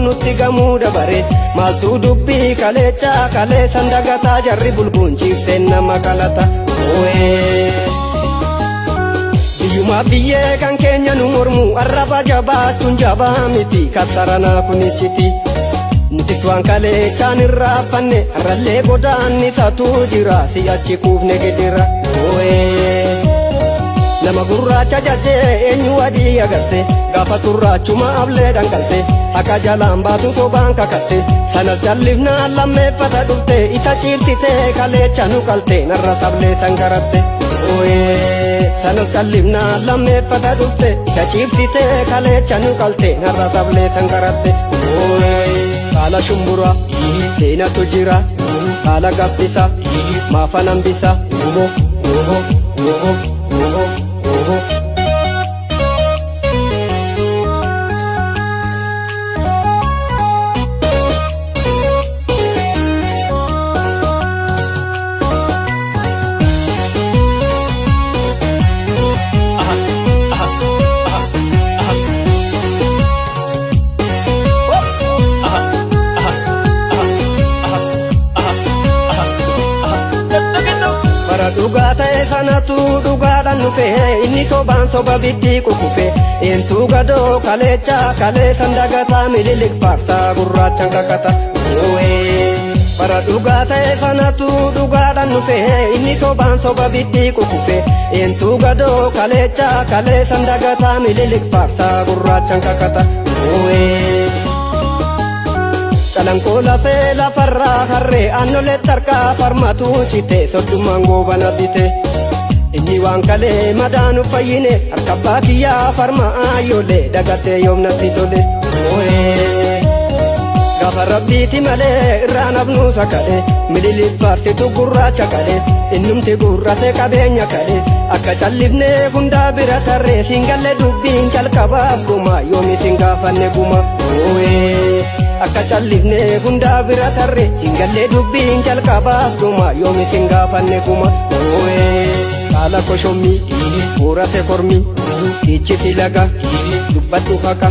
nutti gamuu dabare maaltu dubbii kaleecha kaleessan dagataa jarri bulbuun ciibseen nama qalata biyyuma biyyee kan keenya nu mormu arraba jabaachuun jabaa miti kattaranaa kunichiti nuti tuwaan kaleechaan irraa fanne arrallee godaannisatu jira si'achi kuufne gedira nama gurraacha jajjee eenyu adii agarte gaafa turraachuma ablee dhangalte akka jalaan baatu sobaan kakatte sanas jallifnaan lammeeffata dhufte isa ciibsite kaleecha nu qalte narra sablee sangaratte sanas jallifnaan lammeeffata dhufte isa ciibsite kaleecha nu qalte narra sablee sangaratte haala shumbura seenatu jira haala gabbisa maafan hambisa dhugaa ta'e sanatu dhugaadhaan nufe inni sobaan soba biddii kukufe eentu gadoo kaleecha kaleessan dagataa mililik faarsaa gurraachaan kakata bara dhugaa ta'e sanatu dhugaadhaan nufe inni sobaan soba biddii kukufe eentu gadoo kaleecha kaleessan dagataa mililik faarsaa gurraachaan kakata Calanqoo lafee lafarraa harree aannolee tarkaa farmatu cite soddumaan goobana bite inni waan kalee madaanu fayyine harka baakiyyaa farma aayyolee dagatee yoomnatti tole gaafa rabbiiti malee irraa nafnu sakale mililik faarsitu gurraacha kale innumti gurrate qabeenya kale akka callifnee hundaa bira tarree singalle dubbiin calqabaaf guma yoomi sin gaafanne guma akka callifnee hundaa bira tarree singallee dubbiin calqabaaf guma yoomi sin gaafanne guma haala koshommii hoorate kormii ichi filaga dubbadhu haqa